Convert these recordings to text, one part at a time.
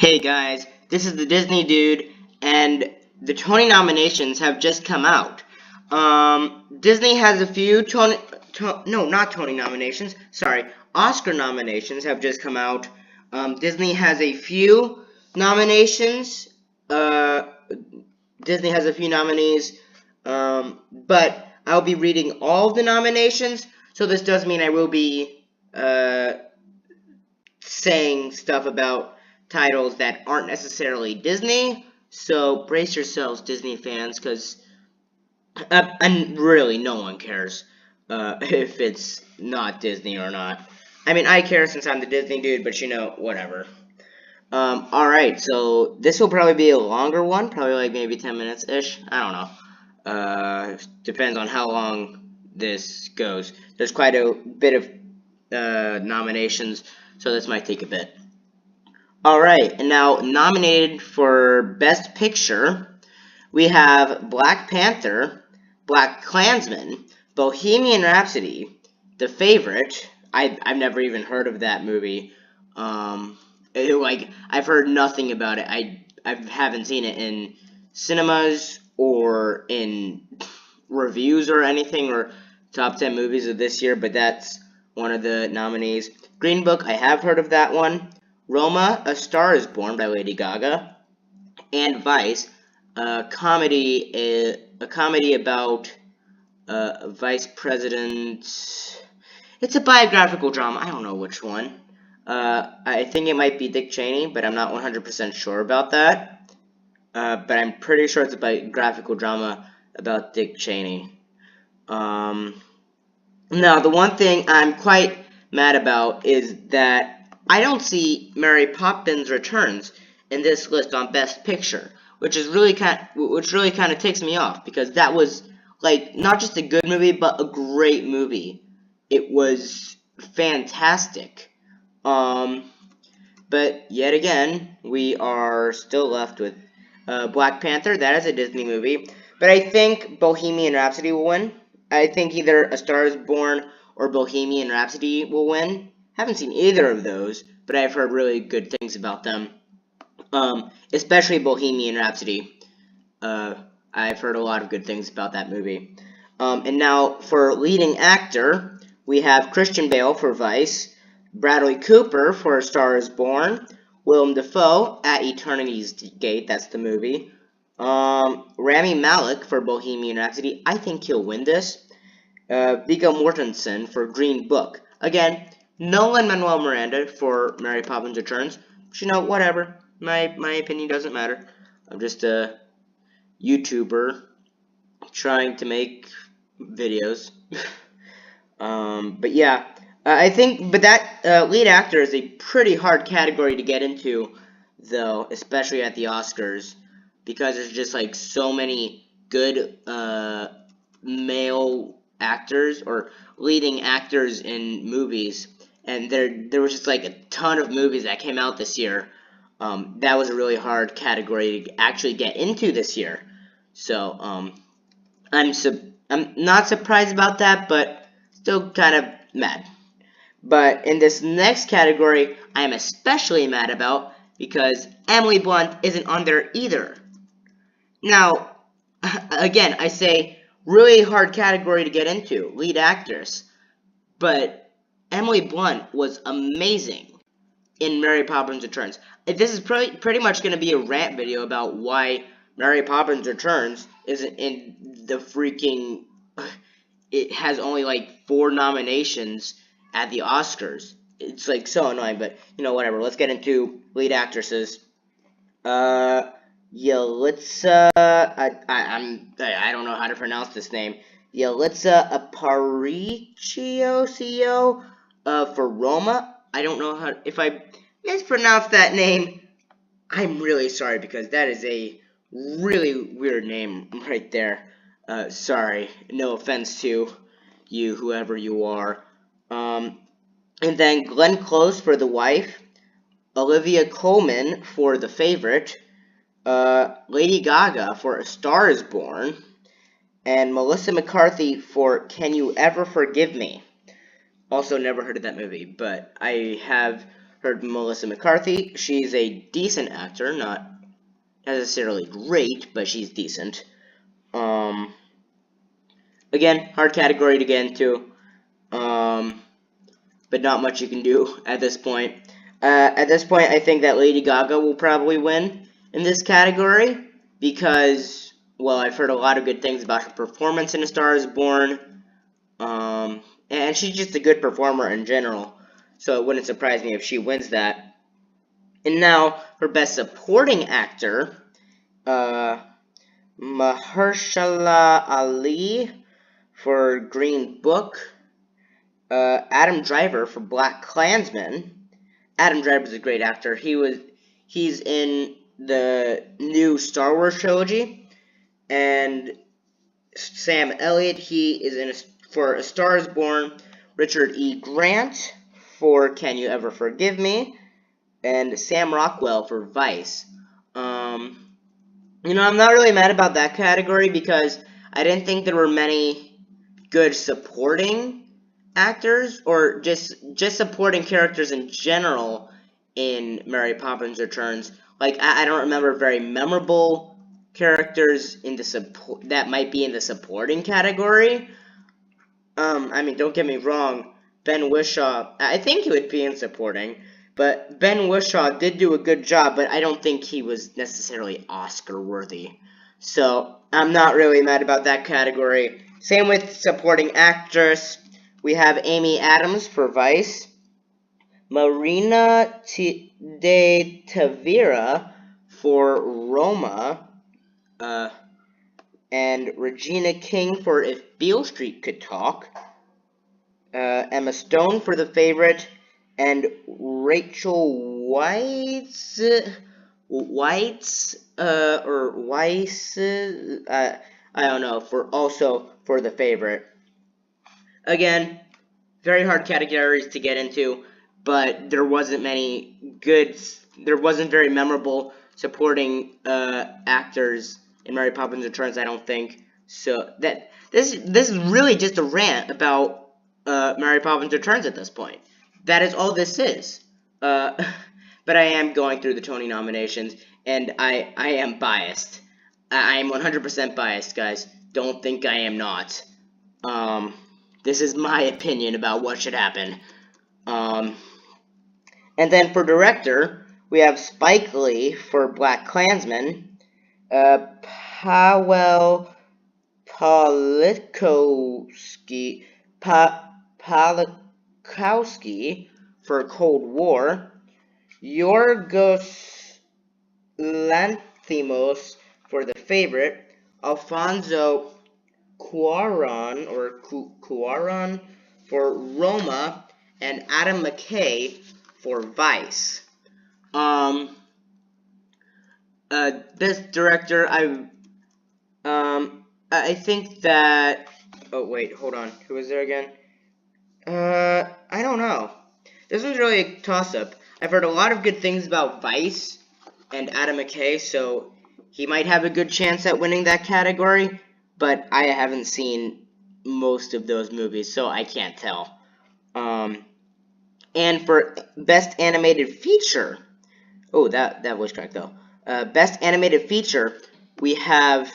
Hey guys, this is the Disney Dude, and the Tony nominations have just come out. Disney has a few not Tony nominations, sorry, Oscar nominations have just come out. Disney has a few nominations, Disney has a few nominees, but I'll be reading all of the nominations, so this does mean I will be, saying stuff about titles that aren't necessarily Disney, so brace yourselves, Disney fans, because and really no one cares if it's not Disney or not. I mean, I care since I'm the Disney Dude, but whatever. Alright, so this will probably be a longer one, probably like maybe 10 minutes-ish, I don't know. Depends on how long this goes. There's quite a bit of nominations, so this might take a bit. Alright, and now nominated for Best Picture, we have Black Panther, BlacKkKlansman, Bohemian Rhapsody, The Favorite. I've never even heard of that movie. I've heard nothing about it. I haven't seen it in cinemas or in reviews or anything, or top 10 movies of this year, but that's one of the nominees. Green Book, I have heard of that one. Roma, A Star is Born by Lady Gaga. And Vice, a comedy about Vice President. It's a biographical drama. I don't know which one. I think it might be Dick Cheney, but I'm not 100% sure about that. But I'm pretty sure it's a biographical drama about Dick Cheney. Now, the one thing I'm quite mad about is that I don't see Mary Poppins Returns in this list on Best Picture, which really kind of ticks me off, because that was like not just a good movie but a great movie. It was fantastic. But yet again, we are still left with Black Panther. That is a Disney movie, but I think Bohemian Rhapsody will win. I think either A Star is Born or Bohemian Rhapsody will win. Haven't seen either of those, but I've heard really good things about them. Especially Bohemian Rhapsody. I've heard a lot of good things about that movie. And now for leading actor, we have Christian Bale for Vice, Bradley Cooper for A Star is Born, Willem Dafoe at Eternity's Gate, that's the movie, Rami Malek for Bohemian Rhapsody. I think he'll win this. Viggo Mortensen for Green Book. Again, Lin-Manuel Miranda for Mary Poppins Returns. But whatever. My opinion doesn't matter. I'm just a YouTuber trying to make videos. But yeah, I think, but that lead actor is a pretty hard category to get into, though, especially at the Oscars, because there's just like so many good male actors or leading actors in movies, and there was just like a ton of movies that came out this year. That was a really hard category to actually get into this year. So I'm not surprised about that, but still kind of mad. But in this next category, I am especially mad about because Emily Blunt isn't on there either. Now, again, I say really hard category to get into, lead actress, but Emily Blunt was amazing in Mary Poppins Returns. This is pretty much going to be a rant video about why Mary Poppins Returns isn't in the freaking... It has only like 4 nominations at the Oscars. It's like so annoying, but whatever. Let's get into lead actresses. Yalitza, I don't know how to pronounce this name. Yalitza Aparicio, for Roma. I don't know if I mispronounced that name. I'm really sorry, because that is a really weird name right there. Sorry, no offense to you, whoever you are. And then Glenn Close for The Wife, Olivia Colman for The Favorite, Lady Gaga for A Star is Born, and Melissa McCarthy for Can You Ever Forgive Me? Also never heard of that movie, but I have heard Melissa McCarthy. She's a decent actor, not necessarily great, but she's decent. Again, hard category to get into, but not much you can do at this point. At this point, I think that Lady Gaga will probably win in this category because, well, I've heard a lot of good things about her performance in A Star Is Born, and she's just a good performer in general, so it wouldn't surprise me if she wins that. And now, for Best Supporting Actor, Mahershala Ali for Green Book, Adam Driver for BlacKkKlansman. Adam Driver's a great actor. He's in the new Star Wars trilogy, and Sam Elliott, he is for A Star Is Born. Richard E. Grant for Can You Ever Forgive Me, and Sam Rockwell for Vice. I'm not really mad about that category because I didn't think there were many good supporting actors, or just supporting characters in general in Mary Poppins Returns. Like, I don't remember very memorable characters in the that might be in the supporting category. I mean, don't get me wrong, Ben Whishaw, I think he would be in supporting, but Ben Whishaw did do a good job, but I don't think he was necessarily Oscar worthy. So, I'm not really mad about that category. Same with supporting actress. We have Amy Adams for Vice, Marina de Tavira for Roma, and Regina King for If Beale Street Could Talk, Emma Stone for The Favorite, and Rachel Weisz, I don't know, for The Favorite. Again, very hard categories to get into, but there wasn't very memorable supporting actors in Mary Poppins Returns, I don't think. So this is really just a rant about Mary Poppins Returns at this point. That is all this is. But I am going through the Tony nominations, and I am biased. I am 100% biased, guys. Don't think I am not. This is my opinion about what should happen. And then for director, we have Spike Lee for BlacKkKlansman, Paweł Pawlikowski for Cold War, Yorgos Lanthimos for The Favorite, Alfonso Cuarón for Roma, and Adam McKay for Vice. Best director, I think that. Oh wait, hold on. Who was there again? I don't know. This was really a toss-up. I've heard a lot of good things about Vice and Adam McKay, so he might have a good chance at winning that category. But I haven't seen most of those movies, so I can't tell. And for Best Animated Feature, oh, that voice crack though. Best Animated Feature, we have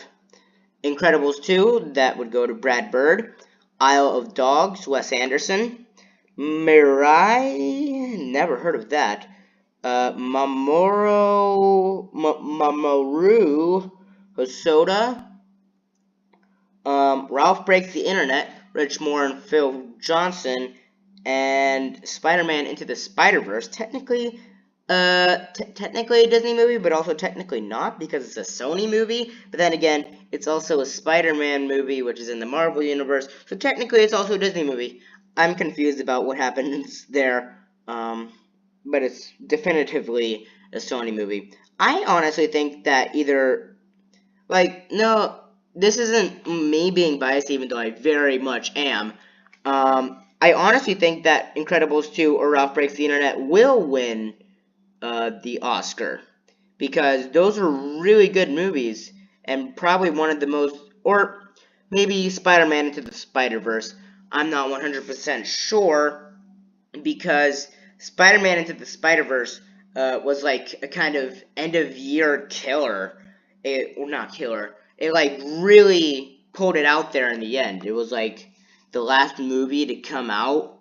Incredibles 2, that would go to Brad Bird. Isle of Dogs, Wes Anderson. Mirai, never heard of that. Mamoru Hosoda. Ralph Breaks the Internet, Rich Moore and Phil Johnson, and Spider-Man Into the Spider-Verse. Technically a Disney movie, but also technically not, because it's a Sony movie. But then again, it's also a Spider-Man movie, which is in the Marvel Universe, so technically it's also a Disney movie. I'm confused about what happens there, but it's definitively a Sony movie. I honestly think that this isn't me being biased, even though I very much am. I honestly think that Incredibles 2 or Ralph Breaks the Internet will win the Oscar, because those are really good movies, and probably one of the most, or maybe Spider-Man Into the Spider-Verse. I'm not 100% sure, because Spider-Man Into the Spider-Verse was like a kind of end-of-year killer. Well, not killer. It like really pulled it out there in the end. It was like the last movie to come out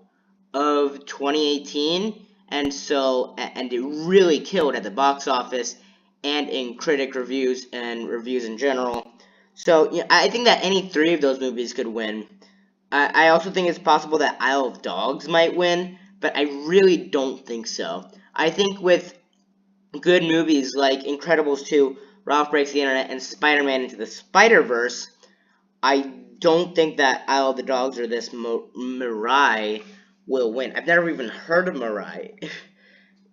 of 2018, and it really killed at the box office and in critic reviews and reviews in general. So I think that any three of those movies could win. I also think it's possible that Isle of Dogs might win, but I really don't think so. I think with good movies like Incredibles 2, Ralph Breaks the Internet, and Spider-Man Into the Spider-Verse, I don't think that Isle of the Dogs or this Mirai will win. I've never even heard of Mirai,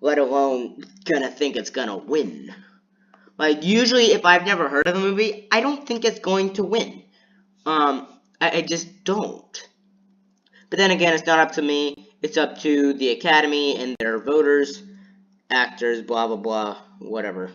let alone gonna think it's gonna win. Like, usually if I've never heard of a movie, I don't think it's going to win. I just don't. But then again, it's not up to me. It's up to the Academy and their voters, actors, blah, blah, blah, whatever.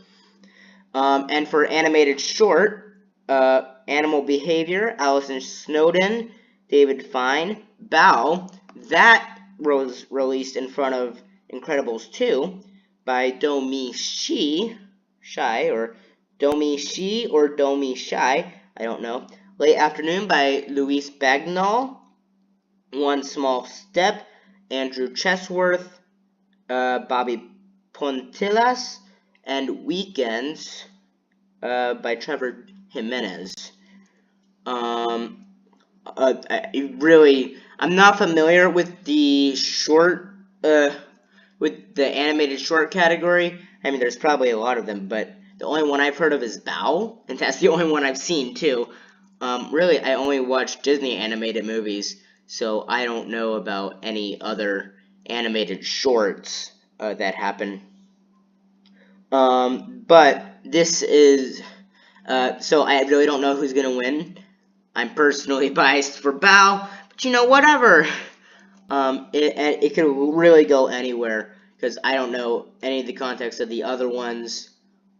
And for animated short, Animal Behavior, Allison Snowden, David Fine, Bao, that was released in front of Incredibles 2 by Domi Shai, or Domi Shi, or Domi Shai, I don't know. Late Afternoon by Luis Bagnall, One Small Step, Andrew Chesworth, Bobby Pontillas, and Weekends by Trevor Jimenez. I'm not familiar with the short, with the animated short category. I mean, there's probably a lot of them, but the only one I've heard of is Bao, and that's the only one I've seen too. Really, I only watch Disney animated movies, so I don't know about any other animated shorts that happen. But this is, so I really don't know who's gonna win. I'm personally biased for Bao, but whatever. It could really go anywhere, because I don't know any of the context of the other ones,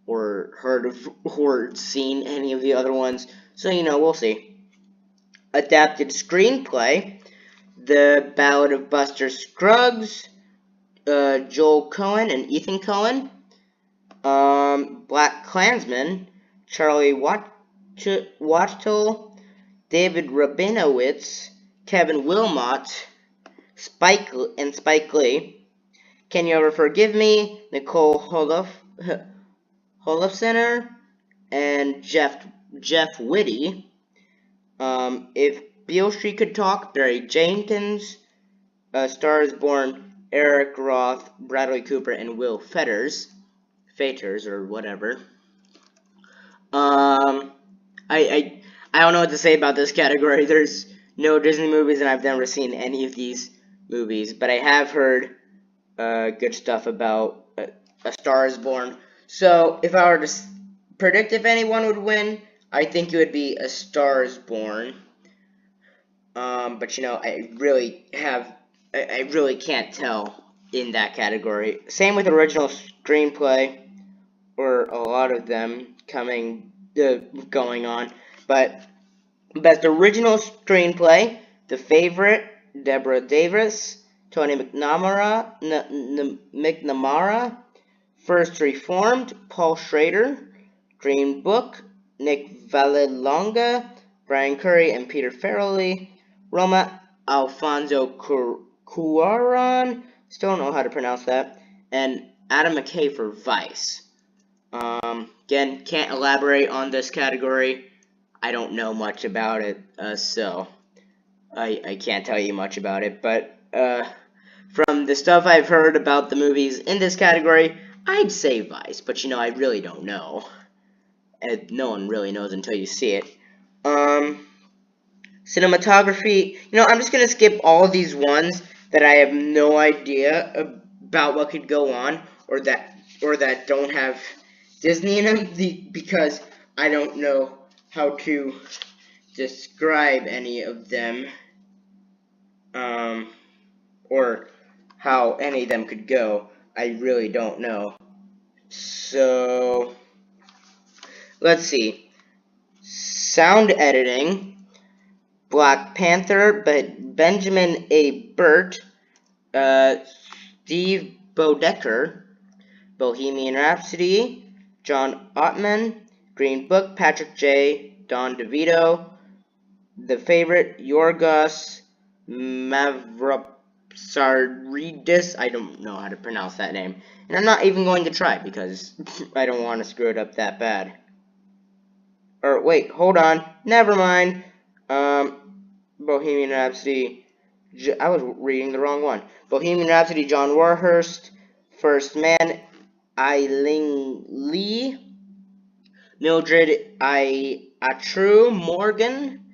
or heard of, or seen any of the other ones, so we'll see. Adapted screenplay, The Ballad of Buster Scruggs, Joel Cohen and Ethan Cohen, Black Klansman, Charlie Wachtel, David Rabinowitz, Kevin Wilmot, Spike Lee, Can You Ever Forgive Me, Nicole Holofcener, and Jeff Whitty. If Beale Street Could Talk, Barry Jenkins, Stars Born, Eric Roth, Bradley Cooper, and Will Fetters, or whatever. I don't know what to say about this category. There's no Disney movies, and I've never seen any of these movies, but I have heard good stuff about A Star Is Born. So if I were to predict if anyone would win, I think it would be A Star Is Born. But I really can't tell in that category. Same with original screenplay, or a lot of them going on. But best original screenplay, The Favorite, Deborah Davis, Tony McNamara, First Reformed, Paul Schrader, Green Book, Nick Vallelonga, Brian Curry and Peter Farrelly, Roma Alfonso Cuarón, still don't know how to pronounce that, and Adam McKay for Vice. Again, can't elaborate on this category. I don't know much about it, so I can't tell you much about it, but from the stuff I've heard about the movies in this category, I'd say Vice, but I really don't know. And no one really knows until you see it. Cinematography, I'm just gonna skip all of these ones that I have no idea about what could go on, or that don't have Disney in them, because I don't know how to describe any of them, or how any of them could go. I really don't know. So, let's see. Sound editing, Black Panther, but Benjamin A. Burt, Steve Bodecker, Bohemian Rhapsody, John Ottman, Green Book, Patrick J, Don DeVito, The Favorite, Yorgos Mavropsaridis. I don't know how to pronounce that name, and I'm not even going to try because I don't want to screw it up that bad. Or wait, hold on, never mind. Bohemian Rhapsody. I was reading the wrong one. Bohemian Rhapsody, John Warhurst, First Man, Eileen Lee, Mildred Atru Morgan,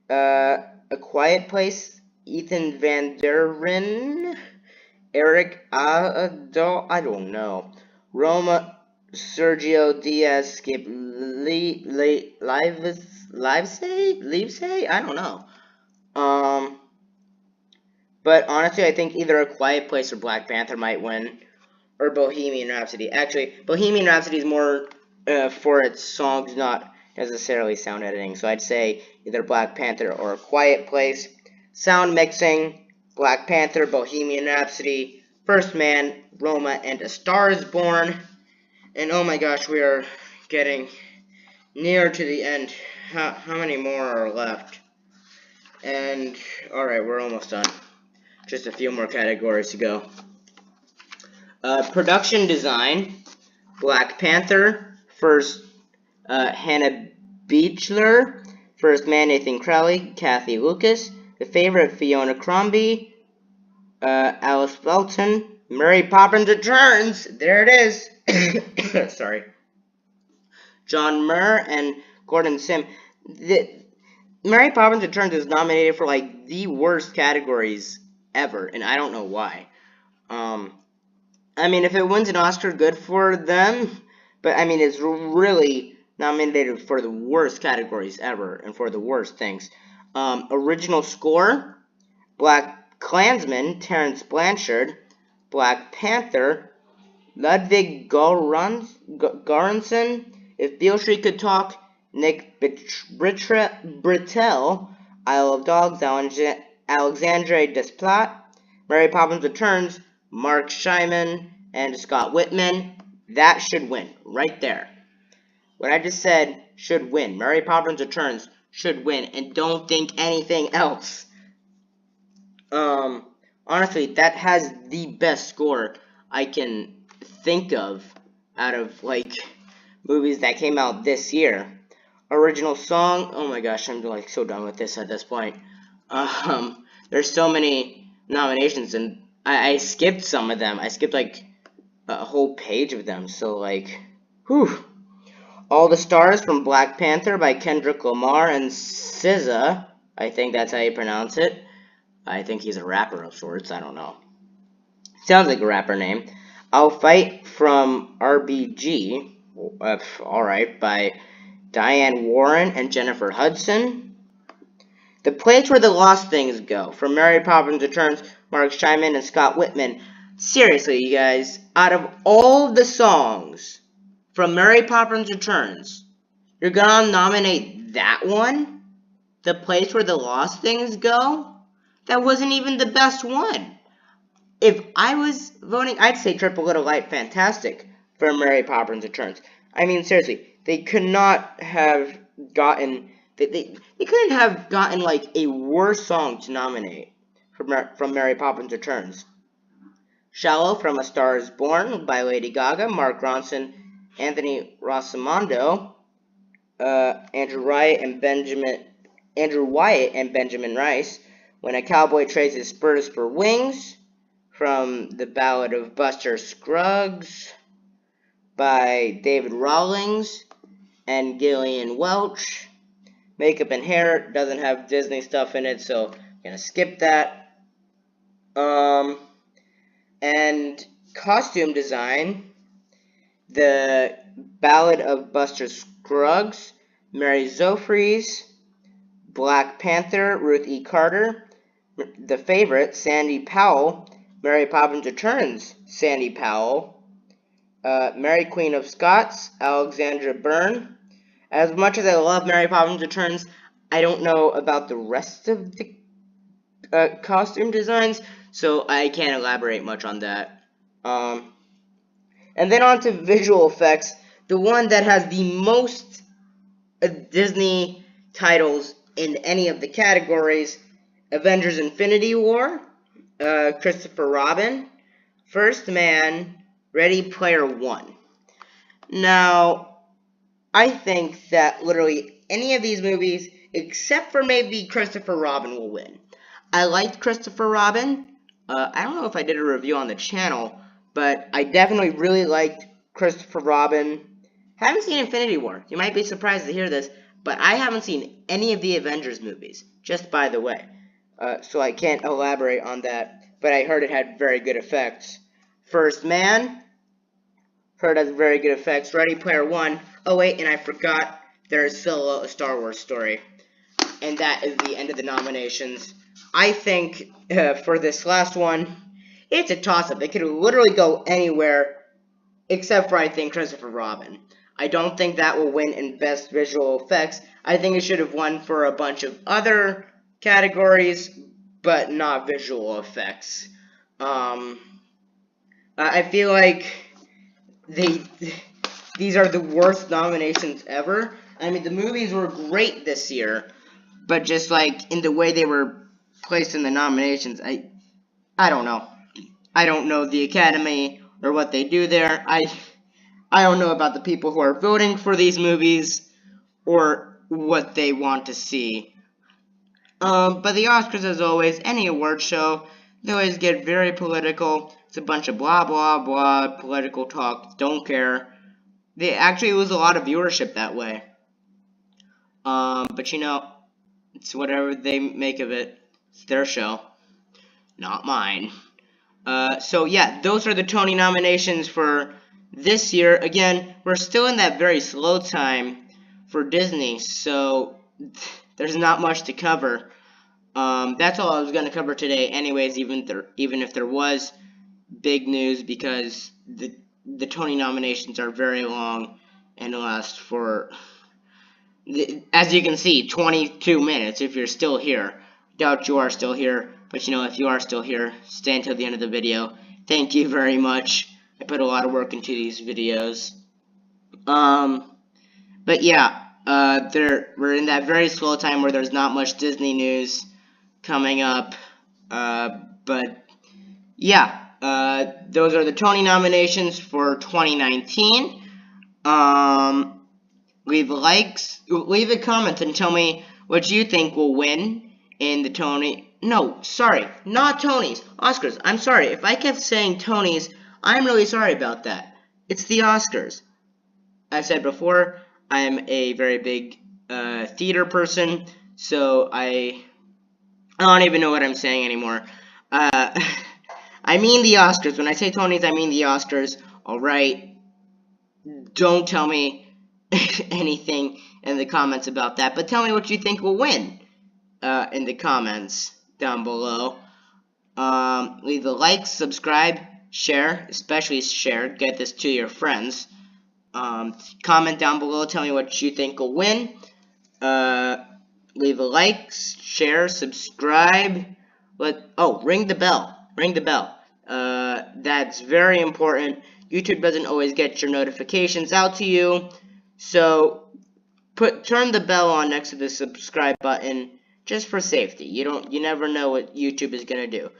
A Quiet Place, Ethan Van Der Ven, Eric Adol, I don't know, Roma, Sergio Diaz, Skip Livesay, I don't know. But honestly, I think either A Quiet Place or Black Panther might win, or Bohemian Rhapsody. Actually, Bohemian Rhapsody is more for its songs, not necessarily sound editing. So I'd say either Black Panther or A Quiet Place. Sound mixing, Black Panther, Bohemian Rhapsody, First Man, Roma, and A Star Is Born. And oh my gosh, we are getting near to the end. How many more are left? And alright, we're almost done. Just a few more categories to go. Production design, Black Panther, First Hannah Beachler, First Man Nathan Crowley, Kathy Lucas, The Favorite Fiona Crombie, Alice Belton, Mary Poppins Returns, there it is, sorry, John Murr and Gordon Sim. Mary Poppins Returns is nominated for like the worst categories ever, and I don't know why. I mean, if it wins an Oscar, good for them, but I mean, it's really nominated for the worst categories ever, and for the worst things. Original score, Black Klansman, Terrence Blanchard, Black Panther, Ludwig Göransson, If Beale Street Could Talk, Nick Britell, Isle of Dogs, Alexandre Desplat, Mary Poppins Returns, Mark Scheiman, and Scott Whitman. That should win, right there. What I just said should win. Mary Poppins Returns should win, and don't think anything else. Honestly, that has the best score I can think of out of, like, movies that came out this year. Original song, oh my gosh, I'm, like, so done with this at this point. There's so many nominations, and I skipped some of them. I skipped, like, a whole page of them, so, like, whew. All the Stars from Black Panther by Kendrick Lamar and SZA. I think that's how you pronounce it. I think he's a rapper of sorts. I don't know. Sounds like a rapper name. I'll Fight from RBG. Alright, by Diane Warren and Jennifer Hudson. The Place Where the Lost Things Go from Mary Poppins Returns, Mark Scheiman and Scott Whitman. Seriously, you guys, out of all the songs from Mary Poppins Returns, you're gonna nominate that one? The Place Where the Lost Things Go? That wasn't even the best one. If I was voting, I'd say Triple Little Light Fantastic for Mary Poppins Returns. I mean, seriously, they could not have gotten, they couldn't have gotten, like, a worse song to nominate from Mary Poppins Returns. Shallow from A Star Is Born by Lady Gaga, Mark Ronson, Anthony Rossimondo, Andrew Wyatt and Benjamin Rice, When a Cowboy Trades His Spurs for Wings, from The Ballad of Buster Scruggs by David Rawlings and Gillian Welch. Makeup and Hair doesn't have Disney stuff in it, so I'm gonna skip that. And Costume Design, The Ballad of Buster Scruggs, Mary Zophres, Black Panther, Ruth E. Carter, The Favorite, Sandy Powell, Mary Poppins Returns, Sandy Powell, Mary Queen of Scots, Alexandra Byrne. As much as I love Mary Poppins Returns, I don't know about the rest of the costume designs, so I can't elaborate much on that. And then on to visual effects, the one that has the most Disney titles in any of the categories: Avengers Infinity War, Christopher Robin, First Man, Ready Player One. Now, I think that literally any of these movies, except for maybe Christopher Robin, will win. I liked Christopher Robin. I don't know if I did a review on the channel, but I definitely really liked Christopher Robin. Haven't seen Infinity War. You might be surprised to hear this, but I haven't seen any of the Avengers movies, just by the way. So I can't elaborate on that, but I heard it had very good effects. First Man, heard has very good effects. Ready Player One. Oh wait, and I forgot, there is still a Star Wars story. And that is the end of the nominations. I think for this last one, it's a toss-up. It could literally go anywhere, except for, I think, Christopher Robin. I don't think that will win in Best Visual Effects. I think it should have won for a bunch of other categories, but not visual effects. I feel like these are the worst nominations ever. I mean, the movies were great this year, but just like in the way they were placed in the nominations, I don't know. I don't know the Academy or what they do there. I don't know about the people who are voting for these movies or what they want to see. But the Oscars, as always, any award show, they always get very political. It's a bunch of blah, blah, blah, political talk. Don't care. They actually lose a lot of viewership that way. But you know, it's whatever they make of it. It's their show, not mine. So yeah, those are the Tony nominations for this year. Again, we're still in that very slow time for Disney, so there's not much to cover. That's all I was going to cover today anyways, even if there was big news, because the Tony nominations are very long and last for, as you can see, 22 minutes if you're still here. Doubt you are still here, but you know, if you are still here, stay until the end of the video. Thank you very much. I put a lot of work into these videos. But yeah, we're in that very slow time where there's not much Disney news coming up. But yeah, those are the Tony nominations for 2019. Leave a comment and tell me what you think will win in the Tony. No, sorry, not Tonys, Oscars. I'm sorry if I kept saying Tonys. I'm really sorry about that. It's the Oscars. I've said before, I am a very big theater person, so I don't even know what I'm saying anymore. I mean the Oscars. When I say Tonys, I mean the Oscars. Alright? Don't tell me anything in the comments about that, but tell me what you think will win in the comments down below. Leave a like, subscribe, share, especially share. Get this to your friends. Comment down below, tell me what you think will win. Leave a like, share, subscribe. Ring the bell. Ring the bell. That's very important. YouTube doesn't always get your notifications out to you, so turn the bell on next to the subscribe button just for safety. You never know what YouTube is gonna do.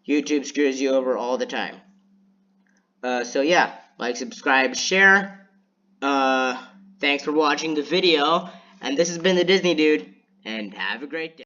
YouTube screws you over all the time. So yeah, like, subscribe, share. Thanks for watching the video, and this has been the Disney Dude, and have a great day.